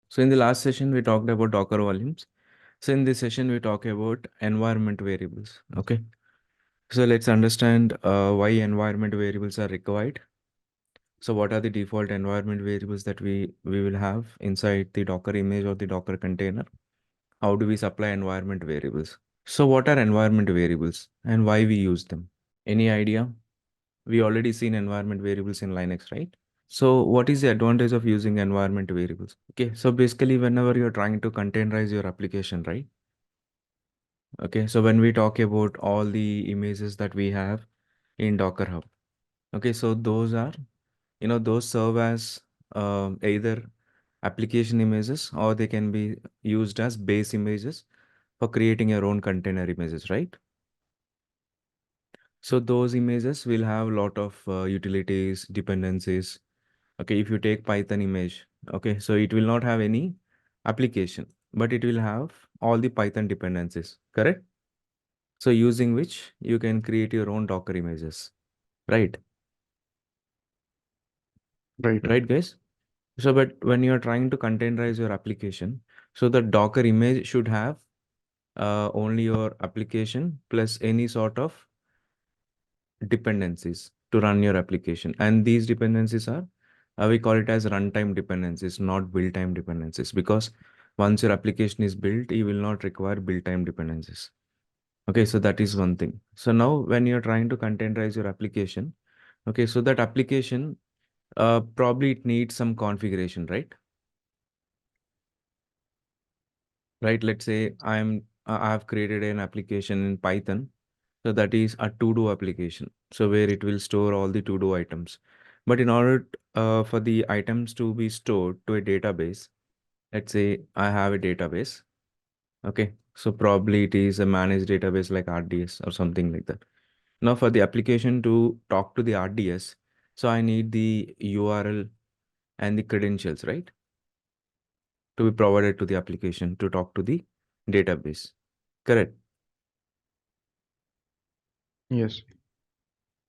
So in the last session, we talked about Docker volumes. So in this session, we talk about environment variables. Okay. So let's understand why environment variables are required. So what are the default environment variables that we will have inside the Docker image or the Docker container? How do we supply environment variables? So what are environment variables and why we use them? Any idea? We already seen environment variables in Linux, right? So what is the advantage of using environment variables? Okay, so basically whenever you're trying to containerize your application, right? Okay, so when we talk about all the images that we have in Docker Hub, okay, so those are, those serve as either application images or they can be used as base images for creating your own container images, right? So those images will have a lot of utilities, dependencies. Okay, if you take Python image, okay, so it will not have any application, but it will have all the Python dependencies, correct? So using which you can create your own Docker images, right? Right. Right, guys? So, but when you're trying to containerize your application, so the Docker image should have only your application plus any sort of dependencies to run your application. And these dependencies are, we call it as runtime dependencies, not build time dependencies, because once your application is built, you will not require build time dependencies. Okay, so that is one thing. So now when you're trying to containerize your application, okay, so that application, probably it needs some configuration, right? Right, let's say I have created an application in Python. So that is a to-do application. So where it will store all the to-do items. But in order for the items to be stored to a database, let's say I have a database. Okay. So probably it is a managed database like RDS or something like that. Now for the application to talk to the RDS, so I need the URL and the credentials, right? To be provided to the application to talk to the database. Correct. Yes.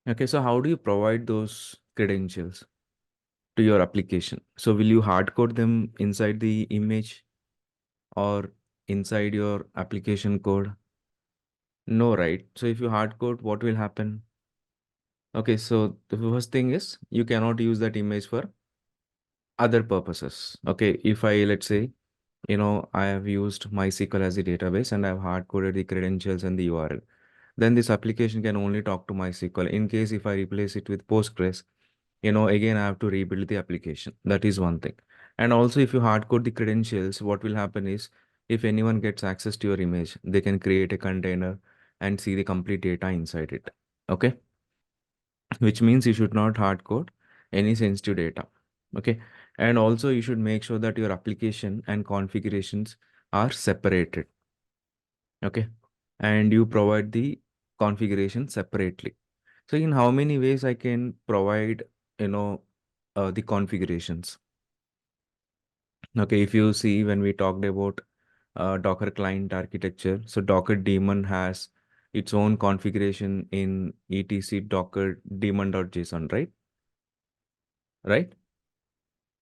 Okay, so how do you provide those credentials to your application? So will you hard code them inside the image or inside your application code? No, right? So if you hard code, what will happen? Okay, so the first thing is you cannot use that image for other purposes. Okay, if I, let's say, I have used MySQL as a database and I've hard coded the credentials and the URL. Then this application can only talk to MySQL. In case if I replace it with Postgres, again I have to rebuild the application. That is one thing. And also if you hard code the credentials, what will happen is if anyone gets access to your image, they can create a container and see the complete data inside it. Okay, which means you should not hard code any sensitive data. Okay, and also you should make sure that your application and configurations are separated. Okay, and you provide the configuration separately. So in how many ways I can provide, the configurations? Okay, if you see when we talked about Docker client architecture, so Docker daemon has its own configuration in etc docker daemon.json, right? Right?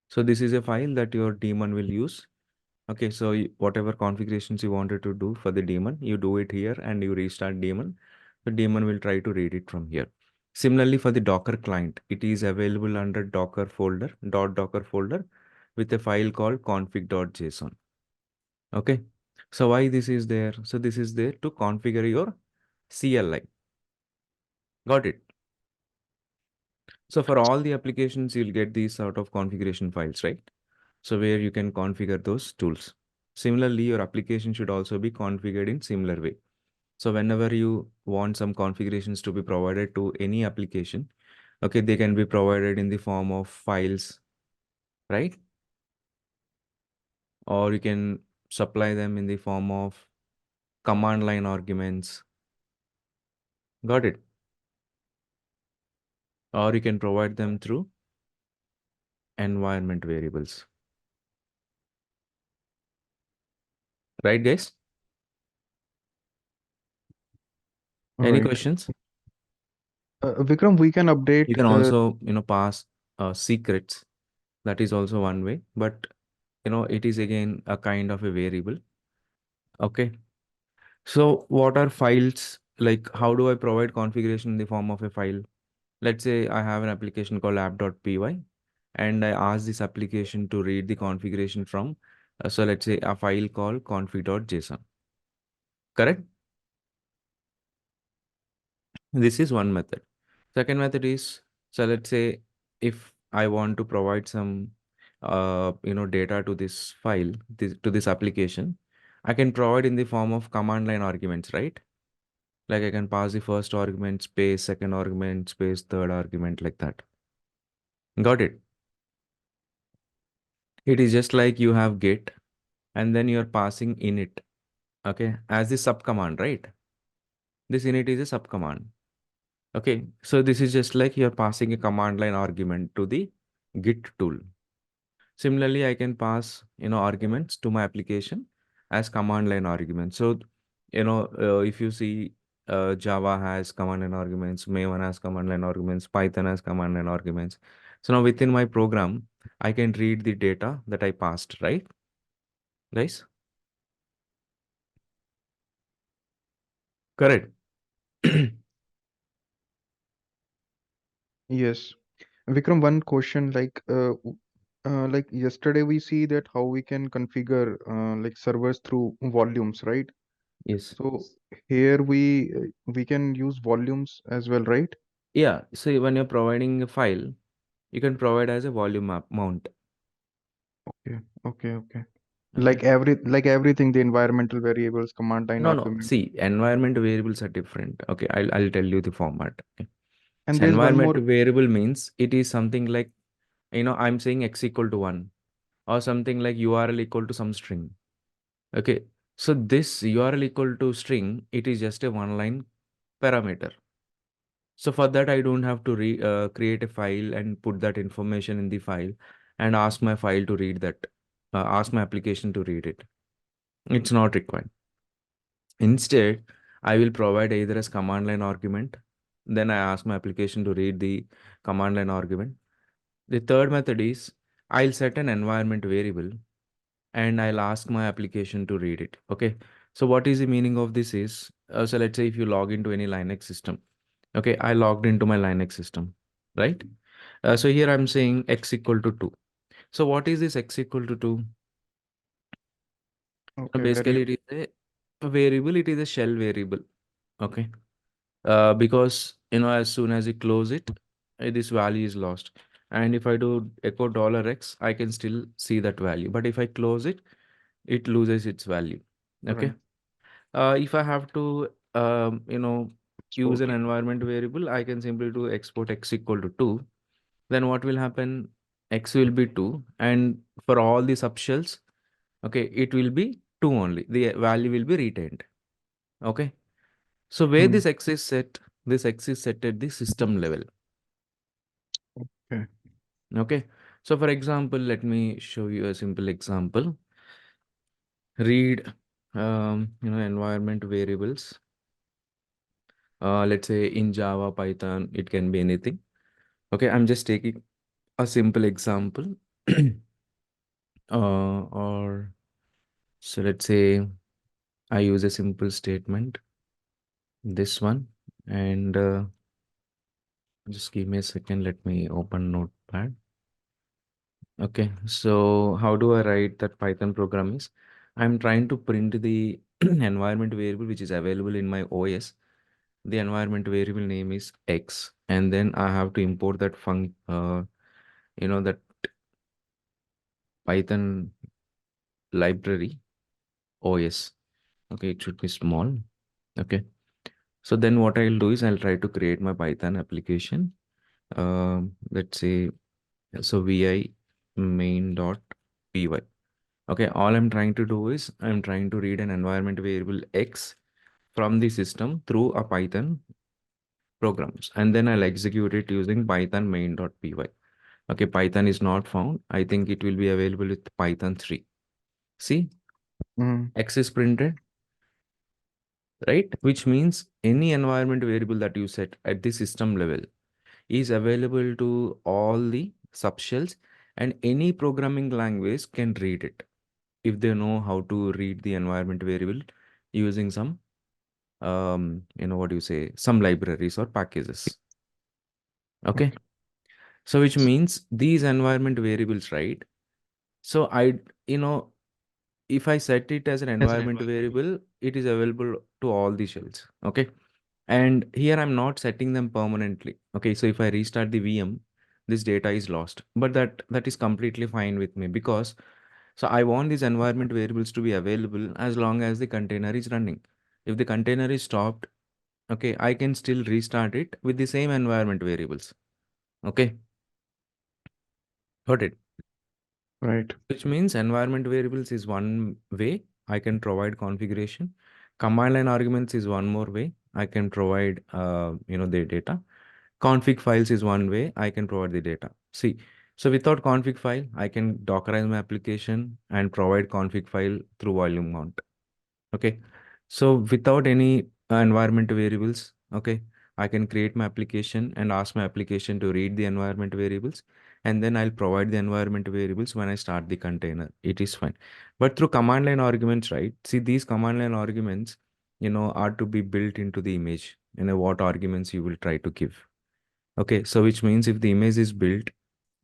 So this is a file that your daemon will use. Okay, so whatever configurations you wanted to do for the daemon, you do it here and you restart daemon. The daemon will try to read it from here. Similarly, for the Docker client, it is available under Docker folder, .docker folder with a file called config.json. Okay, so why this is there? So this is there to configure your CLI. Got it? So for all the applications, you'll get these sort of configuration files, right? So where you can configure those tools. Similarly, your application should also be configured in similar way. So whenever you want some configurations to be provided to any application, okay, they can be provided in the form of files, right? Or you can supply them in the form of command line arguments. Got it? Or you can provide them through environment variables. Right, guys? Any Right. questions? Vikram, we can update. You can also, pass secrets. That is also one way. But it is again a kind of a variable. Okay. So what are files? Like, how do I provide configuration in the form of a file? Let's say I have an application called app.py and I ask this application to read the configuration from, so let's say a file called config.json. Correct? This is one method. Second method is, so let's say if I want to provide some, data to this file, to this application, I can provide in the form of command line arguments, right? Like I can pass the first argument, space, second argument, space, third argument, like that. Got it? It is just like you have git and then you're passing init, okay, as the subcommand, right? This init is a subcommand. Okay, so this is just like you're passing a command line argument to the git tool. Similarly, I can pass, arguments to my application as command line arguments. So, if you see, Java has command line arguments, Maven has command line arguments, Python has command line arguments. So now within my program, I can read the data that I passed, right, guys? Correct. Yes. Vikram, one question like yesterday we see that how we can configure like servers through volumes, right? Yes. So here we can use volumes as well, right? Yeah. So when you're providing a file, you can provide as a volume mount. Okay, okay. Okay. Like everything, the environmental variables, command line No, no. argument. See, environment variables are different. Okay, I'll tell you the format. Okay. And So there's one environment more. variable means it is something like, I'm saying x equal to 1 or something like URL equal to some string. Okay. So this URL equal to string, it is just a one line parameter. So for that, I don't have to create a file and put that information in the file and ask my file to read that, ask my application to read it. It's not required. Instead, I will provide either as command line argument. Then I ask my application to read the command line argument. The third method is I'll set an environment variable and I'll ask my application to read it. Okay. So what is the meaning of this is, so let's say if you log into any Linux system. Okay. I logged into my Linux system, right? So here I'm saying x equal to 2. So what is this x equal to 2? Okay, Basically, it is a variable. It is a shell variable. Okay. Because as soon as you close it, this value is lost. And if I do echo $x, I can still see that value. But if I close it, it loses its value. Okay. right. If I have to, use Export. an environment variable, I can simply do export x equal to 2. Then what will happen? X will be 2. And for all the subshells, okay, it will be 2 only. The value will be retained. Okay. So where Hmm. this X is set, this X is set at the system level. Okay. Okay. So for example, let me show you a simple example. Read, environment variables. Let's say in Java, Python, it can be anything. Okay. I'm just taking a simple example. Or so let's say I use a simple statement, this one, and just give me a second. Let me open Notepad. Okay, so how do I write that Python program is? I'm trying to print the environment variable which is available in my OS. The environment variable name is X, and then I have to import that that Python library OS. Okay, it should be small. Okay, so then what I'll do is I'll try to create my Python application. Let's say so vi main.py. Okay, all I'm trying to do is I'm trying to read an environment variable X from the system through a Python programs, and then I'll execute it using Python main.py. Okay, Python is not found. I think it will be available with Python 3. See, Hmm. X is printed, right? Which means any environment variable that you set at the system level is available to all the subshells and any programming language can read it if they know how to read the environment variable using some what do you say, some libraries or packages. Okay. Okay. So which means these environment variables, right? So you know, if I set it as an As an environment environment. variable, it is available to all the shells. Okay. And here I'm not setting them permanently. Okay. So if I restart the VM, this data is lost. But that is completely fine with me because so I want these environment variables to be available as long as the container is running. If the container is stopped, okay, I can still restart it with the same environment variables. Okay. Got it. Right. Which means environment variables is one way I can provide configuration. Command line arguments is one more way I can provide, the data. Config files is one way I can provide the data. See, so without config file, I can Dockerize my application and provide config file through volume mount. Okay. So without any environment variables, okay, I can create my application and ask my application to read the environment variables, and then I'll provide the environment variables when I start the container. It is fine. But through command line arguments, right? See, these command line arguments, are to be built into the image, what arguments you will try to give. Okay. So which means if the image is built,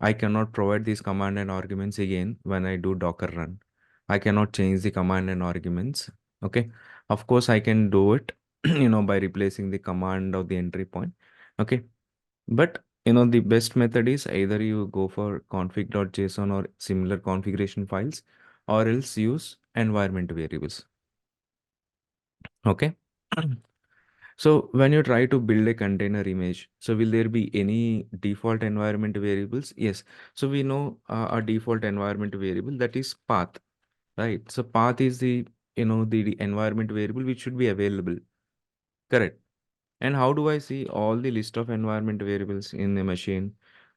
I cannot provide these command and arguments again when I do Docker run. I cannot change the command and arguments. Okay. Of course, I can do it, by replacing the command of the entry point. Okay. But, the best method is either you go for config.json or similar configuration files, or else use environment variables. Okay. So when you try to build a container image, so will there be any default environment variables? Yes. So we know a default environment variable, that is path, right? So path is the environment variable which should be available. Correct. And how do I see all the list of environment variables in the machine?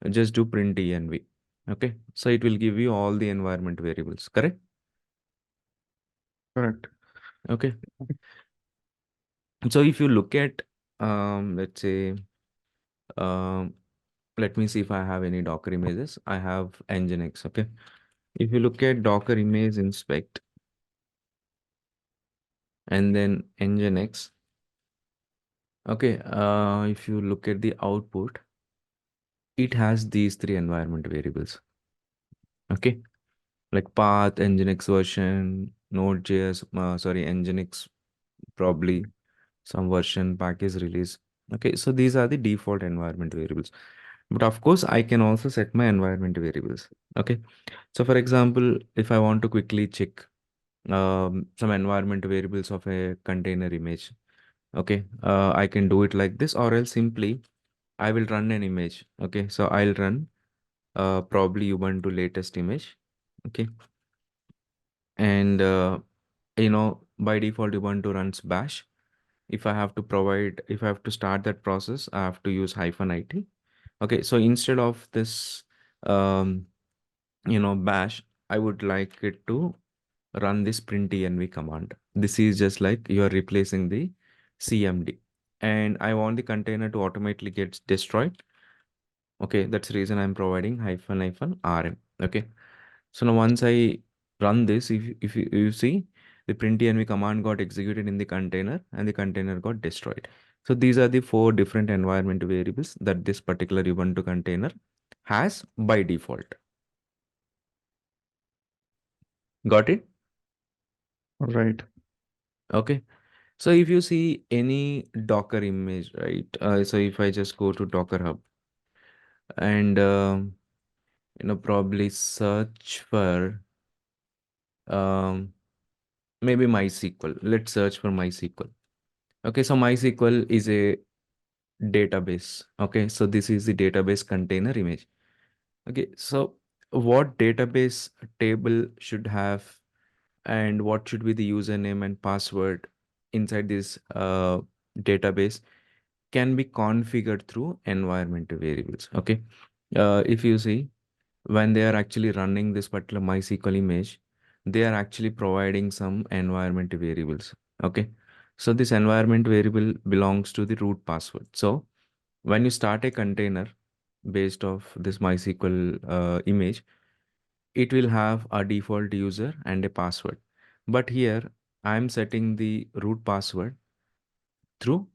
Just do print env. Okay. So it will give you all the environment variables. Correct. Correct. Okay. So if you look at, let's say, um, let me see if I have any Docker images. I have Nginx. Okay. If you look at Docker image inspect and then Nginx, okay. If you look at the output, it has these three environment variables. Okay. Like path, Nginx version, Node.js, Nginx, probably some version, package release. Okay. So these are the default environment variables. But of course, I can also set my environment variables. Okay. So for example, if I want to quickly check some environment variables of a container image. Okay, I can do it like this, or else simply I will run an image. Okay, so I'll run probably Ubuntu latest image. Okay, and by default Ubuntu runs bash. If I have to start that process, I have to use -it. Okay, so instead of this, um, bash, I would like it to run this printenv command. This is just like you are replacing the cmd. And I want the container to automatically get destroyed. Okay, that's the reason I'm providing -rm. Okay. So now once I run this, if you see, the printenv command got executed in the container and the container got destroyed. So these are the four different environment variables that this particular Ubuntu container has by default. Got it? Right. Okay. So if you see any Docker image, right? So if I just go to Docker Hub and probably search for um, maybe MySQL. Let's search for MySQL. Okay, so MySQL is a database. Okay, so this is the database container image. Okay, so what database table should have and what should be the username and password inside this database can be configured through environment variables. Okay. If you see, when they are actually running this particular MySQL image, they are actually providing some environment variables. Okay. So this environment variable belongs to the root password. So when you start a container based off this MySQL image, it will have a default user and a password. But here I'm setting the root password through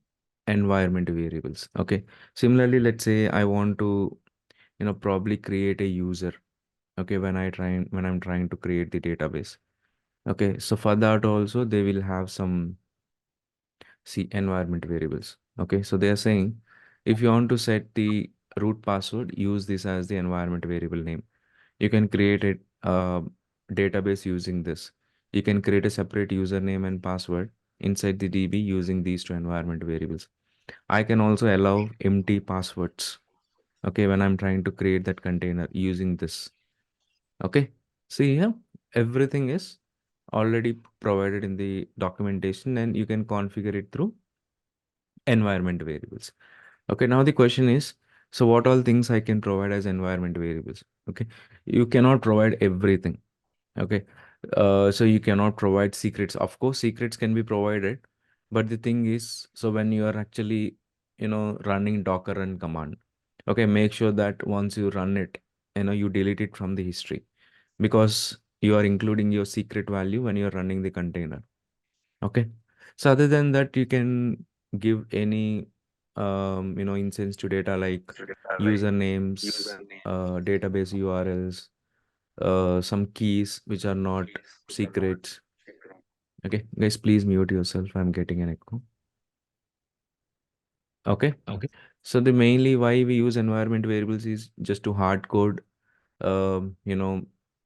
environment variables. Okay. Similarly, let's say I want to, probably create a user. Okay. When I'm trying to create the database. Okay. So for that also, they will have some environment variables. Okay. So they are saying if you want to set the root password, use this as the environment variable name. You can create a database using this. You can create a separate username and password inside the DB using these two environment variables. I can also allow empty passwords. Okay, when I'm trying to create that container using this. Okay, see here, everything is already provided in the documentation and you can configure it through environment variables. Okay, now the question is, so what all things I can provide as environment variables? Okay, you cannot provide everything. Okay, so you cannot provide secrets. Of course, secrets can be provided, but the thing is, so when you are actually, running Docker run command, okay, make sure that once you run it, you delete it from the history because you are including your secret value when you are running the container. Okay, so other than that, you can give any, instance to data like usernames, database URLs, some keys which are not secrets. Okay, guys, please mute yourself. I'm getting an echo. Okay, so the mainly why we use environment variables is just to hard code,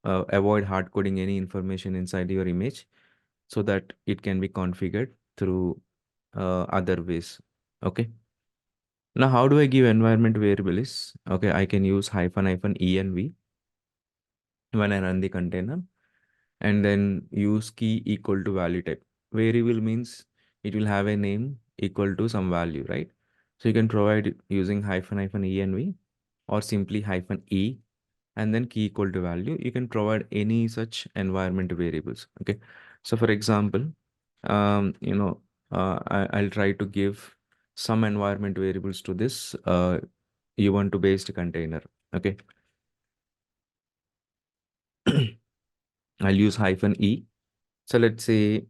avoid hard coding any information inside your image so that it can be configured through other ways. Okay. Now, how do I give environment variable is, okay, I can use -env when I run the container and then use key equal to value type. Variable means it will have a name equal to some value, right? So you can provide it using -env or simply -e and then key equal to value. You can provide any such environment variables. Okay. So for example, I'll try to give some environment variables to this Ubuntu based container. Okay. I'll use -e. So let's say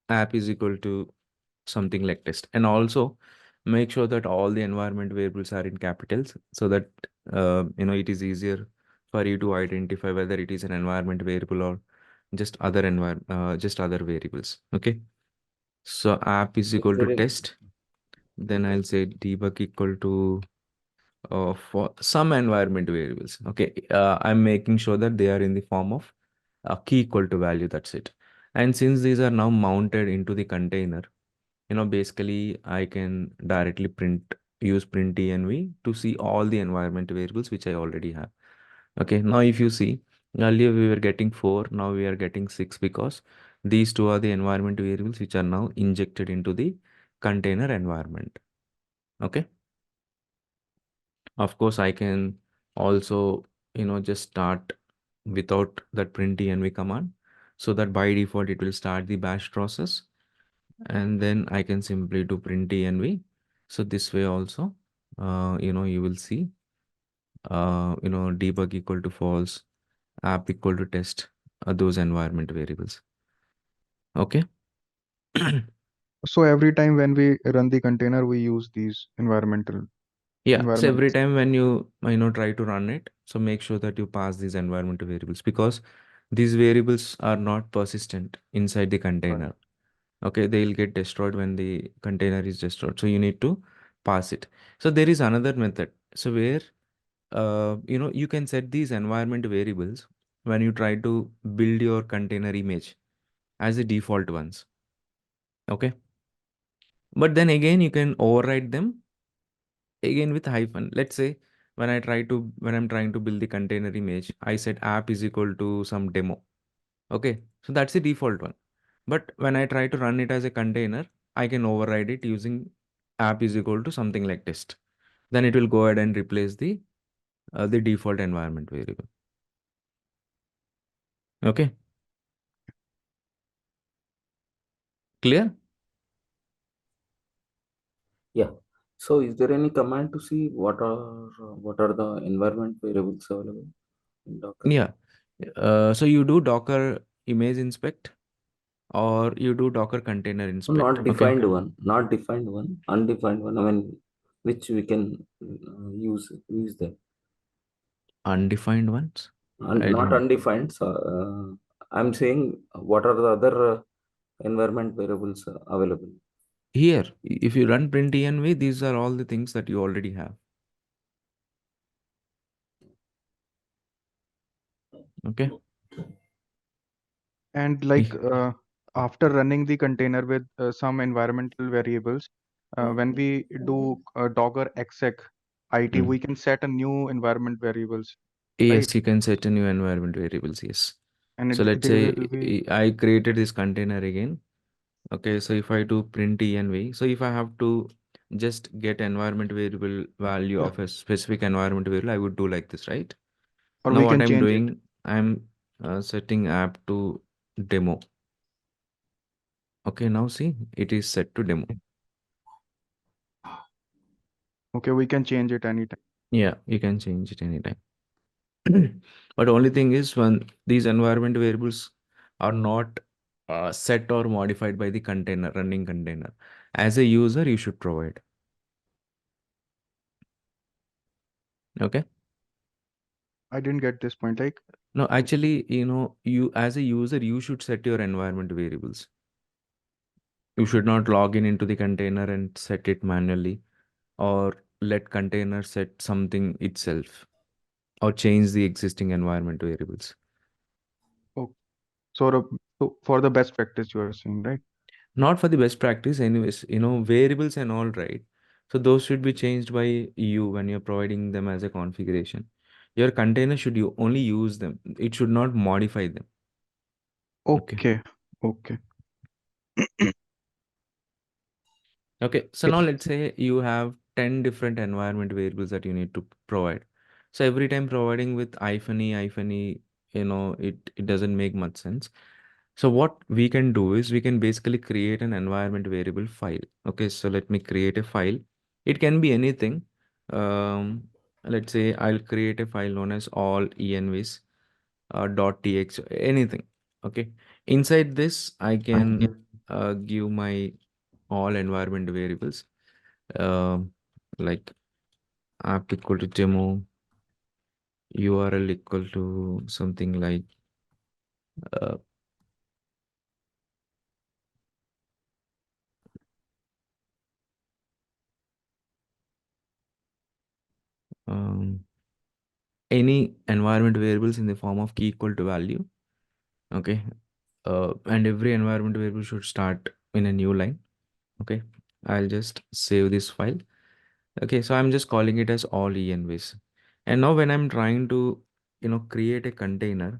app is equal to something like test. And also make sure that all the environment variables are in capitals so that it is easier for you to identify whether it is an environment variable or just other variables. Okay. So app is Is equal to there any test. Then I'll say debug equal to for some environment variables. Okay. I'm making sure that they are in the form of a key equal to value. That's it. And since these are now mounted into the container, basically I can directly use print env to see all the environment variables which I already have. Okay, now if you see, earlier we were getting 4, now we are getting 6 because these two are the environment variables which are now injected into the container environment. Okay, of course I can also, just start without that print env command so that by default it will start the bash process and then I can simply do print env. So this way also, you will see, debug equal to false, app equal to test, those environment variables. Okay. So every time when we run the container, we use these environmental Yeah. So every environments. time when you try to run it, so make sure that you pass these environment variables because these variables are not persistent inside the Right. container. Okay, they'll get destroyed when the container is destroyed. So you need to pass it. So there is another method. So where you can set these environment variables when you try to build your container image as the default ones. Okay. But then again, you can override them again with hyphen. Let's say when I'm trying to build the container image, I set app is equal to some demo. Okay. So that's the default one. But when I try to run it as a container, I can override it using app is equal to something like test. Then it will go ahead and replace the default environment variable. Okay. Clear? yeah. So is there any command to see what are the environment variables available? in Docker? Yeah. So you do Docker image inspect or you do Docker container No, inspect. not Okay. defined one, not defined one, undefined one. I mean, which we can use them. Undefined ones. I Not didn't. undefined. So, I'm saying what are the other environment variables available? Here, if you run print env, these are all the things that you already have. Okay. And like Eh, after running the container with some environmental variables, when we do Docker exec IT, mm. we can set a new environment variables, right? Yes, you can set a new environment variables. Yes. And So let's they say will be I created this container again. Okay, so if I do print env, so if I have to just get environment variable value yeah, of a specific environment variable, I would do like this, right? or Now we what can I'm change it. doing, I'm setting app to demo. Okay, now see, it is set to demo. Okay, we can change it anytime. Yeah, you can change it anytime. But only thing is when these environment variables are not set or modified by the container, running container. As a user, you should provide. Okay. I didn't get this point. Like, No, actually, you as a user, you should set your environment variables. You should not log in into the container and set it manually or let container set something itself or change the existing environment variables. oh, so for the best practice, you are saying, right? Not for the best practice, anyways, variables and all, right? So those should be changed by you when you're providing them as a configuration. Your container should you only use them. It should not modify them. Okay. Okay, okay. Okay, so now let's say you have 10 different environment variables that you need to provide. So every time providing with hyphen e, it doesn't make much sense. So what we can do is we can basically create an environment variable file. Okay, so let me create a file. It can be anything. Um, let's say I'll create a file known as all envs .txt, anything. Okay, inside this I can give my all environment variables, um, like app equal to demo, URL equal to something like uh, um, any environment variables in the form of key equal to value. Okay, and every environment variable should start in a new line. Okay, I'll just save this file. Okay, so I'm just calling it as all envs. And now when I'm trying to create a container,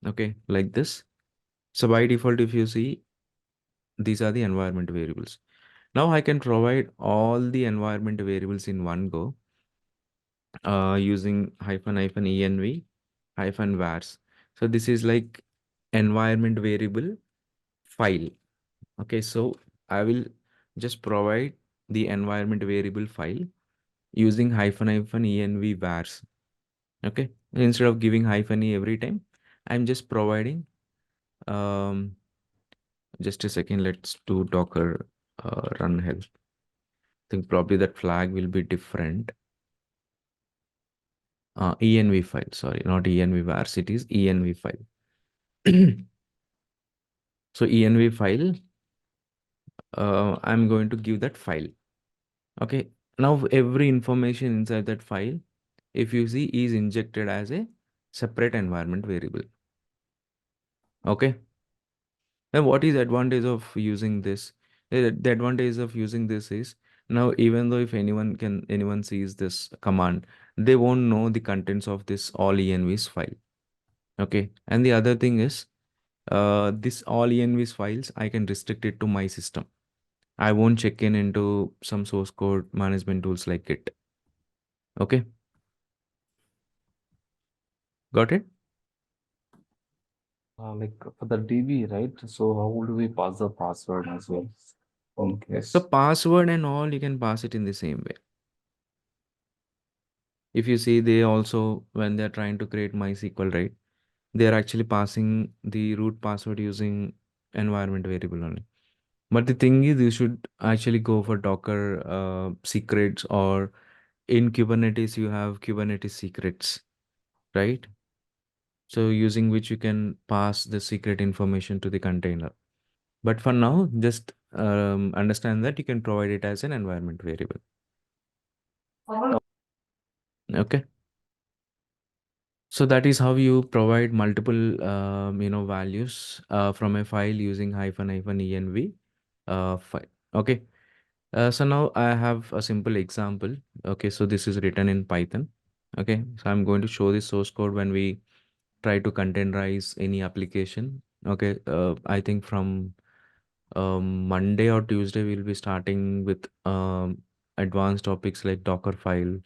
okay, like this. So by default, if you see, these are the environment variables. Now I can provide all the environment variables in one go using -env -vars. So this is like environment variable file. Okay, so I will just provide the environment variable file using -env vars. Okay, instead of giving -e every time, I'm just providing. Um, just a second, let's do Docker run help. I think probably that flag will be different. Env file, sorry, not env vars, it is env file. So env file, I'm going to give that file. Okay, now every information inside that file, if you see, is injected as a separate environment variable. Okay, then what is advantage of using this? The advantage of using this is now even though if anyone sees this command, they won't know the contents of this all envs file. Okay, and the other thing is this all envs files, I can restrict it to my system. I won't check in into some source code management tools like it. Okay, got it? Like for the DB, right? So how do we pass the password as well? In So case. password and all, you can pass it in the same way. if you see, they also, when they're trying to create MySQL, right, they're actually passing the root password using environment variable only. But the thing is, you should actually go for Docker secrets, or in Kubernetes, you have Kubernetes secrets, right? So using which you can pass the secret information to the container. But for now, just understand that you can provide it as an environment variable. Okay. So that is how you provide multiple, values from a file using -env file. Okay. So now I have a simple example. Okay. So this is written in Python. Okay. So I'm going to show the source code when we try to containerize any application. Okay. I think from Monday or Tuesday, we'll be starting with advanced topics like Docker file,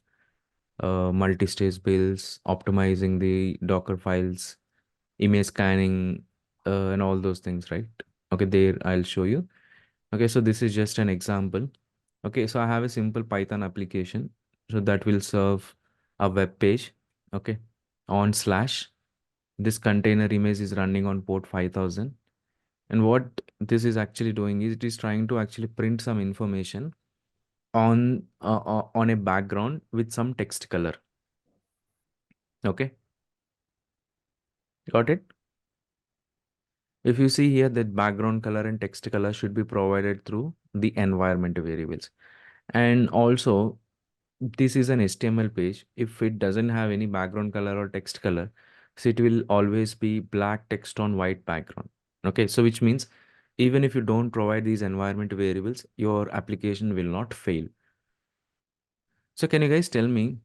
multi-stage builds, optimizing the Docker files, image scanning, and all those things, right? Okay, there I'll show you. Okay, so this is just an example. Okay, so I have a simple Python application. So that will serve a web page. Okay, on slash. This container image is running on port 5000. And what this is actually doing is it is trying to actually print some information on a background with some text color. Okay, got it? If you see here, that background color and text color should be provided through the environment variables. And also, this is an HTML page. If it doesn't have any background color or text color, so it will always be black text on white background. Okay, so which means even if you don't provide these environment variables, your application will not fail. So can you guys tell me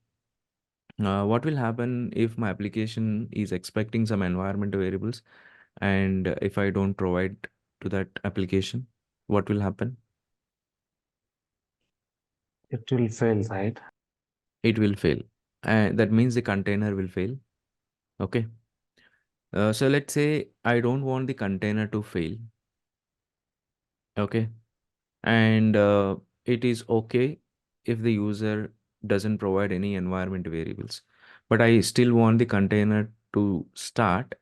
what will happen if my application is expecting some environment variables, and if I don't provide to that application, what will happen? It will fail, right? It will fail. And that means the container will fail. Okay. So let's say I don't want the container to fail. Okay. And it is okay if the user doesn't provide any environment variables. But I still want the container to start.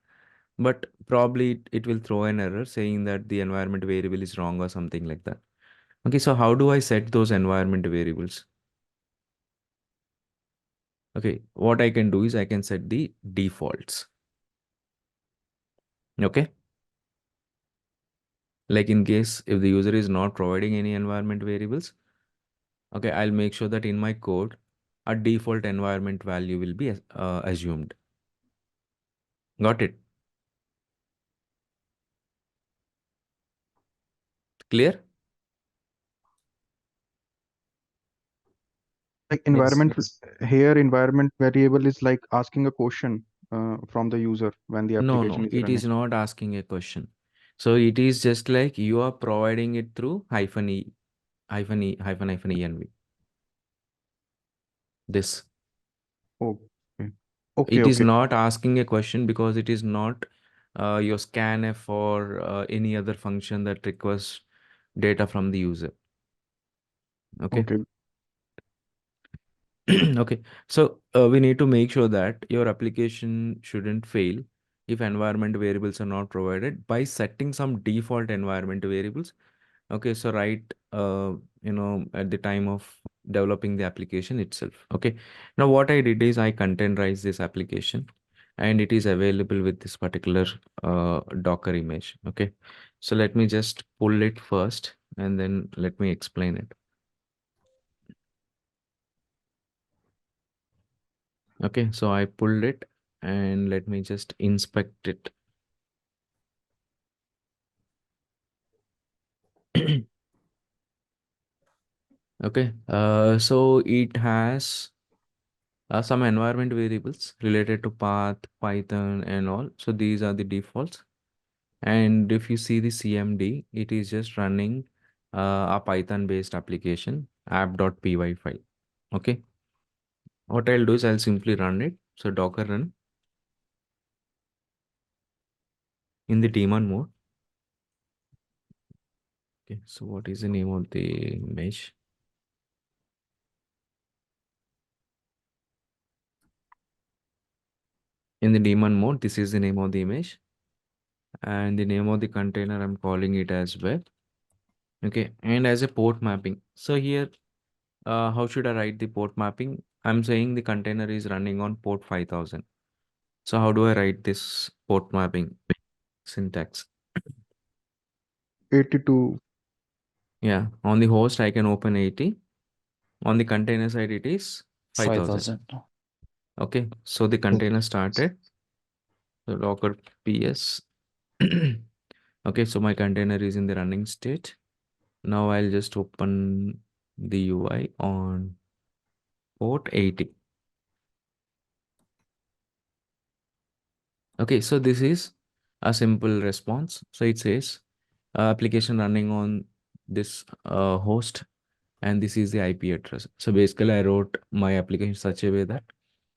But probably it will throw an error saying that the environment variable is wrong or something like that. Okay. So how do I set those environment variables? Okay. What I can do is I can set the defaults. Okay. Like in case if the user is not providing any environment variables, okay, I'll make sure that in my code, a default environment value will be assumed. Got it? Clear? Like Yes, environment yes. here, environment variable is like asking a question from the user when the No, application no, is it running. is not asking a question. So it is just like you are providing it through -env. This. Okay. Okay, It is okay. not asking a question because it is not your scanf or any other function that requests data from the user. Okay. Okay. Okay, so we need to make sure that your application shouldn't fail if environment variables are not provided by setting some default environment variables. Okay, so right, at the time of developing the application itself. Okay, now what I did is I containerized this application, and it is available with this particular Docker image. Okay, so let me just pull it first, and then let me explain it. Okay, so I pulled it, and let me just inspect it. Okay, so it has some environment variables related to path, Python, and all. So these are the defaults. And if you see the CMD, it is just running a Python-based application, app.py file. Okay, what I'll do is I'll simply run it. So Docker run in the daemon mode. Okay, so what is the name of the mesh? In the daemon mode, this is the name of the image, and the name of the container, I'm calling it as web. Okay, and as a port mapping. So here, how should I write the port mapping? I'm saying the container is running on port 5000. So how do I write this port mapping syntax? 82. Yeah, on the host, I can open 80. On the container side, it is 5000. 5000. Okay, so the container started. So docker ps. Okay, so my container is in the running state. Now I'll just open the UI on port 80. Okay, so this is a simple response. So it says application running on this host, and this is the IP address. So basically, I wrote my application such a way that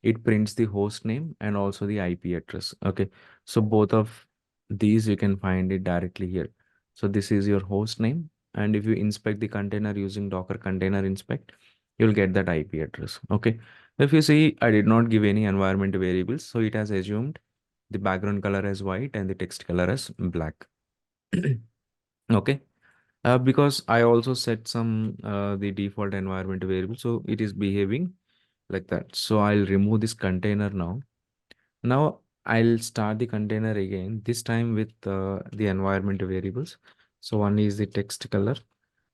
it prints the host name and also the IP address. Okay, so both of these you can find it directly here. So this is your host name, and if you inspect the container using Docker container inspect, you'll get that IP address. Okay, if you see, I did not give any environment variables, so it has assumed the background color as white and the text color as black. Okay, because I also set some the default environment variable, so it is behaving like that. So I'll remove this container now. Now I'll start the container again, this time with the environment variables. So one is the text color.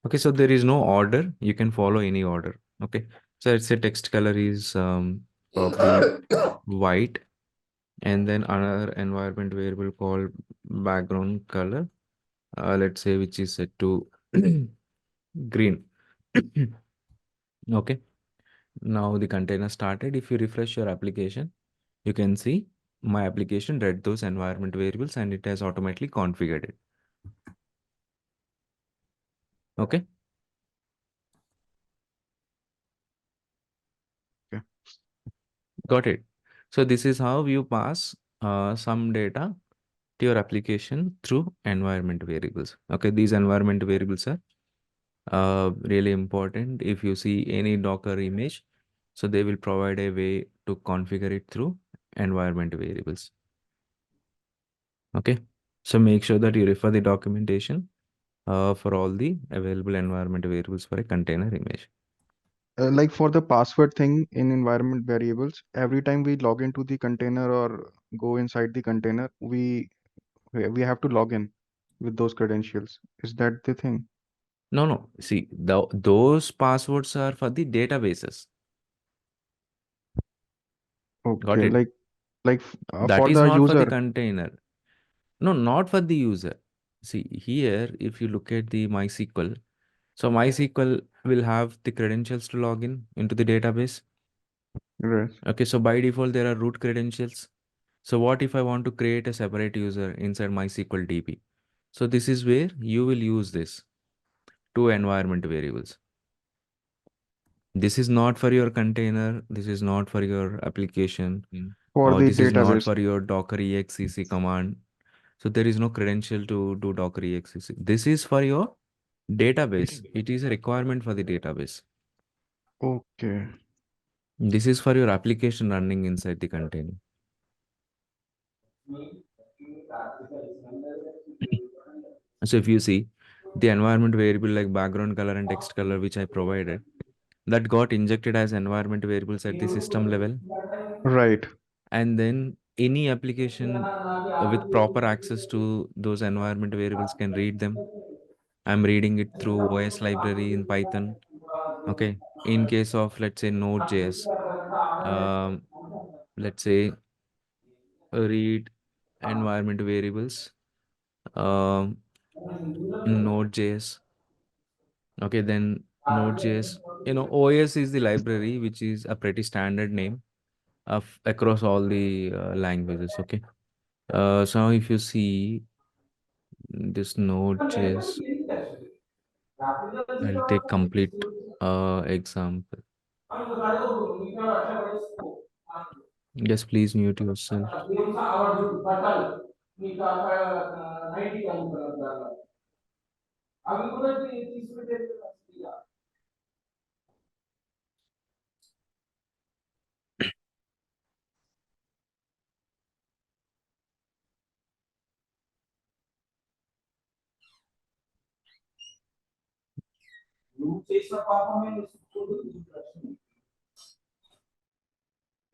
Okay, so there is no order. You can follow any order. Okay, so let's say text color is probably white, and then another environment variable called background color. Let's say which is set to green. Okay, now the container started. If you refresh your application, you can see my application read those environment variables and it has automatically configured it. Okay. Okay. Got it. So this is how you pass some data to your application through environment variables. Okay, these environment variables are really important. If you see any Docker image, so they will provide a way to configure it through environment variables. Okay, so make sure that you refer the documentation for all the available environment variables for a container image. Like for the password thing in environment variables, every time we log into the container or go inside the container, we have to log in with those credentials. Is that the thing? No, no. See, those passwords are for the databases. Got Okay, it? That for is the not for the user. container. No, not for the user. See, here, if you look at the MySQL, so MySQL will have the credentials to log in into the database. Yes. Okay, so by default, there are root credentials. So what if I want to create a separate user inside MySQL DB? So this is where you will use this two environment variables. This is not for your container. This is not for your application, For or the this is not database. for your Docker exec command. So there is no credential to do Docker exec. This is for your database. It is a requirement for the database. Okay. This is for your application running inside the container. So if you see the environment variable like background color and text color, which I provided, that got injected as environment variables at the system level. Right. And then any application with proper access to those environment variables can read them. I'm reading it through OS library in Python. Okay. In case of, let's say, Node.js, um, let's say read environment variables, um, Node.js. Okay, then Node.js, OS is the library, which is a pretty standard name of across all the languages. Okay. So now if you see this Node.js, I'll take complete example. Yes, please mute yourself.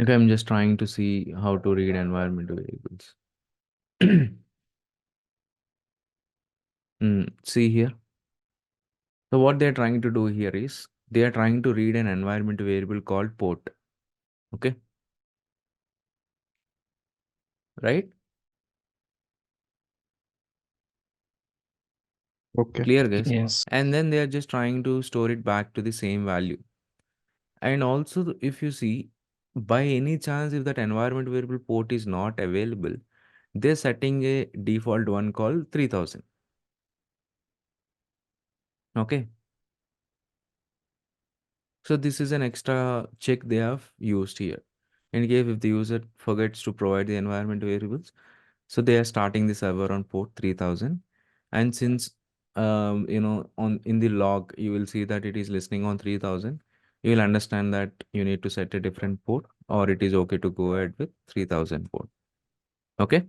Okay, I'm just trying to see how to read environment variables. See here. So what they're trying to do here is they are trying to read an environment variable called port. Okay. Right? Okay. Clear, guys? Yes. And then they are just trying to store it back to the same value. And also, if you see, by any chance, if that environment variable port is not available, they're setting a default one called 3000. Okay. So this is an extra check they have used here. In case if the user forgets to provide the environment variables, so they are starting the server on port 3000. And since on in the log you will see that it is listening on 3000, you will understand that you need to set a different port or it is okay to go ahead with 3000 port. Okay.